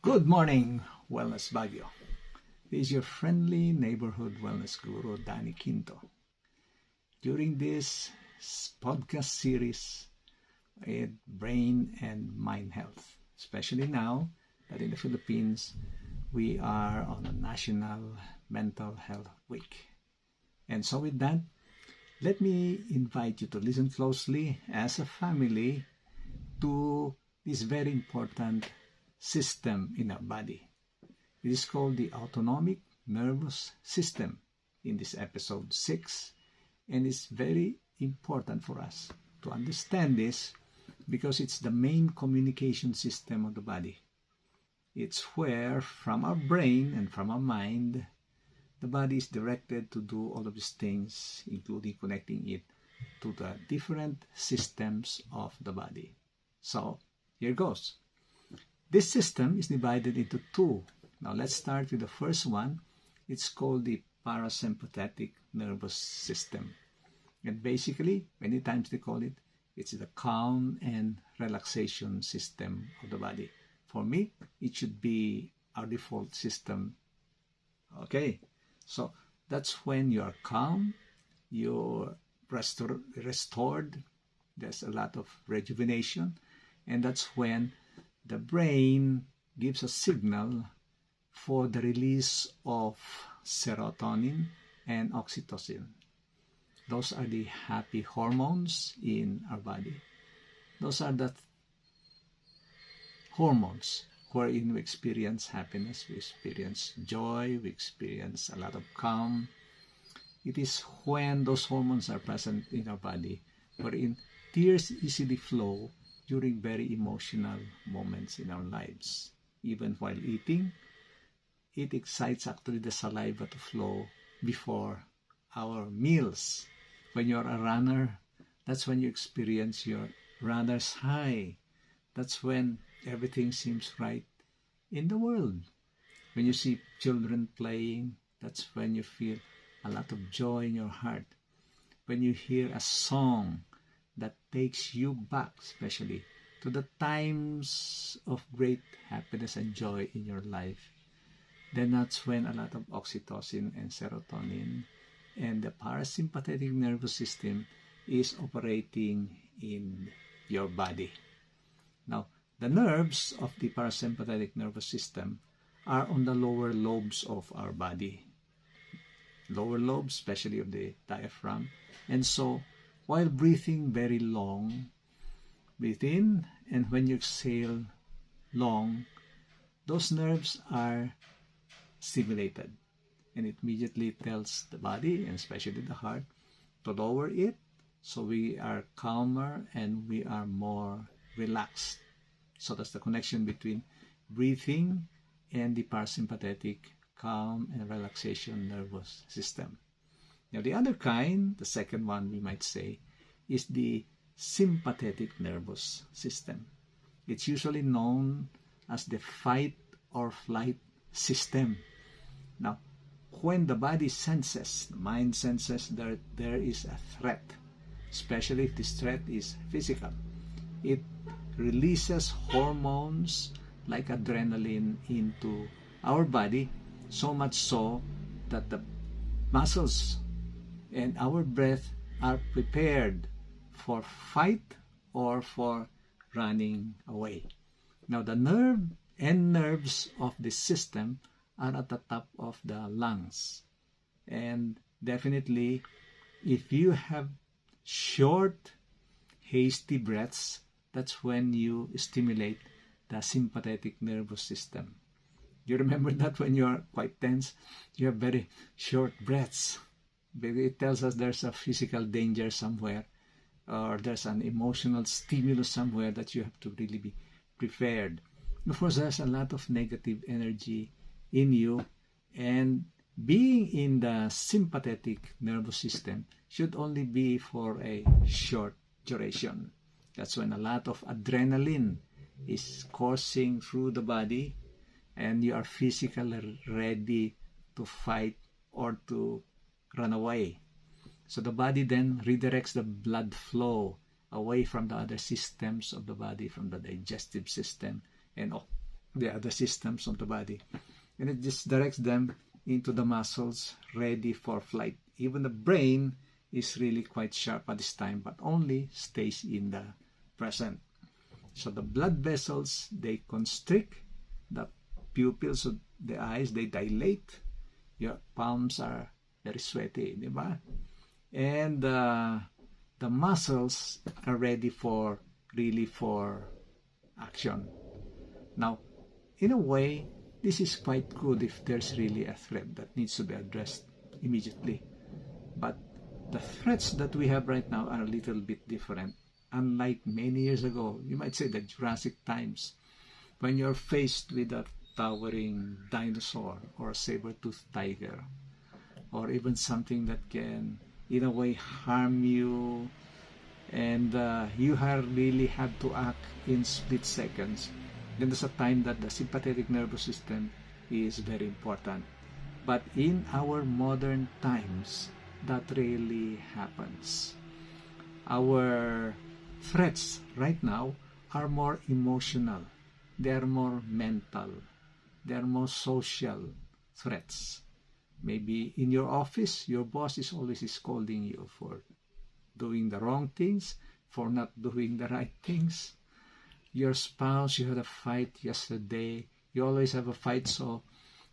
Good morning, Wellness Baguio. This is your friendly neighborhood wellness guru, Danny Quinto. During this podcast series in brain and mind health, especially now that in the Philippines, we are on a National Mental Health Week. And so with that, let me invite you to listen closely as a family to this very important system in our body. It is called the Autonomic Nervous System in this episode 6, and it's very important for us to understand this because it's the main communication system of the body. It's where from our brain and from our mind the body is directed to do all of these things, including connecting it to the different systems of the body. So here goes. This system is divided into two. Now let's start with the first one. It's called the PARASYMPATHETIC Nervous System. And basically, many times they call it, it's the calm and relaxation system of the body. For me, it should be our default system. Okay, so that's when you're calm, you're restored, there's a lot of rejuvenation, and that's when the brain gives a signal for the release of serotonin and oxytocin. Those are the happy hormones in our body. Those are the hormones wherein we experience happiness, we experience joy, we experience a lot of calm. It is when those hormones are present in our body wherein tears easily flow during very emotional moments in our lives. Even while eating, it excites actually the saliva to flow before our meals. When you're a runner, that's when you experience your runner's high. That's when everything seems right in the world. When you see children playing, that's when you feel a lot of joy in your heart. When you hear a song that takes you back, especially to the times of great happiness and joy in your life, then that's when a lot of oxytocin and serotonin and the parasympathetic nervous system is operating in your body. Now, the nerves of the parasympathetic nervous system are on the lower lobes of our body. Lower lobes, especially of the diaphragm. And so, while breathing very long, breathe in, and when you exhale long, those nerves are stimulated. And it immediately tells the body, and especially the heart, to lower it so we are calmer and we are more relaxed. So that's the connection between breathing and the parasympathetic calm and relaxation nervous system. Now the other kind, the second one we might say, is the sympathetic nervous system. It's usually known as the fight or flight system. Now, when the body senses, the mind senses that there is a threat, especially if this threat is physical, it releases hormones like adrenaline into our body, so much so that the muscles and our breath are prepared for fight or for running away. Now the nerves of the system are at the top of the lungs. And definitely, if you have short, hasty breaths, that's when you stimulate the sympathetic nervous system. You remember that when you are quite tense, you have very short breaths. It tells us there's a physical danger somewhere, or there's an emotional stimulus somewhere that you have to really be prepared. Of course, there's a lot of negative energy in you, and being in the sympathetic nervous system should only be for a short duration. That's when a lot of adrenaline is coursing through the body and you are physically ready to fight or to run away. So the body then redirects the blood flow away from the other systems of the body, from the digestive system and the other systems of the body. And it just directs them into the muscles ready for flight. Even the brain is really quite sharp at this time, but only stays in the present. So the blood vessels, they constrict, the pupils of the eyes, they dilate, your palms are very sweaty, di ba? And the muscles are ready for action. Now, in a way, this is quite good if there's really a threat that needs to be addressed immediately. But the threats that we have right now are a little bit different. Unlike many years ago, you might say the Jurassic times, when you're faced with a towering dinosaur or a saber-toothed tiger, or even something that can, in a way, harm you, and you really have to act in split seconds. Then there's a time that the sympathetic nervous system is very important. But in our modern times, that really happens. Our threats right now are more emotional. They are more mental. They are more social threats. Maybe in your office, your boss is always scolding you for doing the wrong things, for not doing the right things. Your spouse, you had a fight yesterday. You always have a fight, so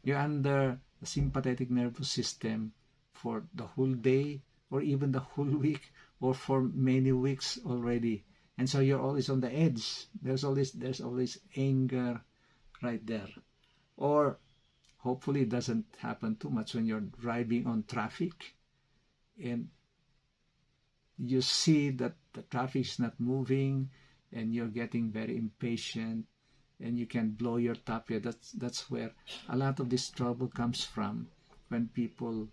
you're under the sympathetic nervous system for the whole day, or even the whole week, or for many weeks already. And so you're always on the edge. There's always anger right there. Or hopefully it doesn't happen too much when you're driving on traffic and you see that the traffic is not moving and you're getting very impatient and you can blow your top. Yeah, that's where a lot of this trouble comes from, when people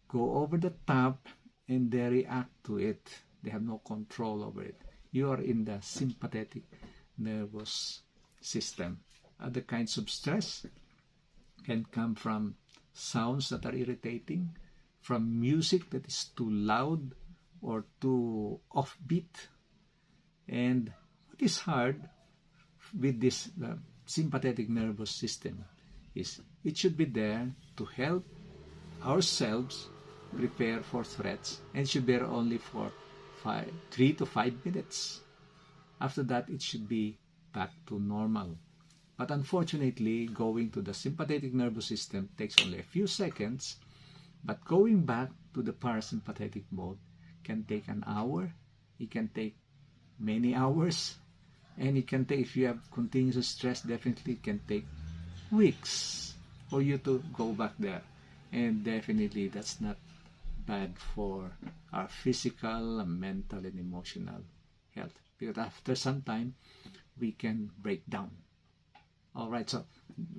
go over the top and they react to it. They have no control over it. You are in the sympathetic nervous system. Other kinds of stress can come from sounds that are irritating, from music that is too loud or too offbeat. And what is hard with this sympathetic nervous system is it should be there to help ourselves prepare for threats, and it should be there only for 3 to 5 minutes. After that, it should be back to normal. But unfortunately, going to the sympathetic nervous system takes only a few seconds, but going back to the parasympathetic mode can take an hour, it can take many hours, and it can take, if you have continuous stress, definitely it can take weeks for you to go back there. And definitely that's not bad for our physical, mental, and emotional health, because after some time we can break down. Alright, so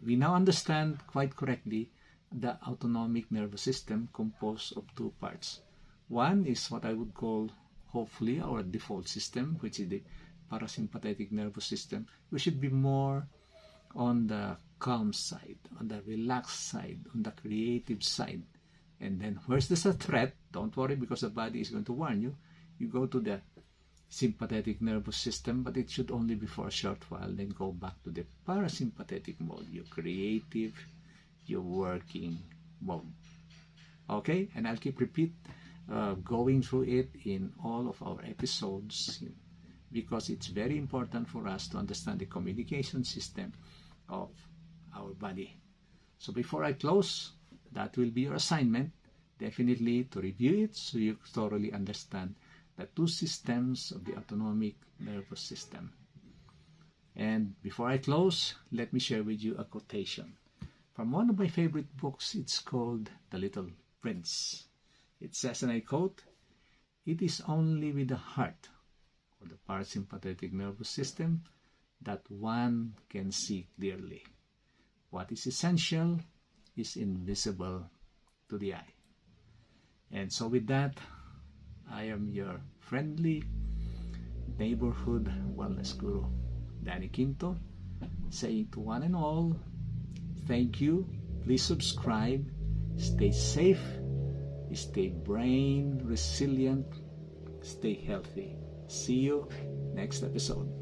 we now understand quite correctly the autonomic nervous system composed of two parts. One is what I would call, hopefully, our default system, which is the parasympathetic nervous system. We should be more on the calm side, on the relaxed side, on the creative side. And then where's there's a threat, don't worry, because the body is going to warn you. You go to the sympathetic nervous system, but it should only be for a short while, then go back to the parasympathetic mode, your creative, your working mode. Okay, and I'll keep going through it in all of our episodes, because it's very important for us to understand the communication system of our body. So before I close, that will be your assignment, definitely to review it so you thoroughly understand the two systems of the autonomic nervous system. And before I close, let me share with you a quotation from one of my favorite books. It's called The Little Prince. It says, and I quote, "It is only with the heart, or the parasympathetic nervous system, that one can see clearly. What is essential is invisible to the eye." And so with that, I am your friendly neighborhood wellness guru, Danny Quinto, saying to one and all, thank you. Please subscribe. Stay safe. Stay brain resilient. Stay healthy. See you next episode.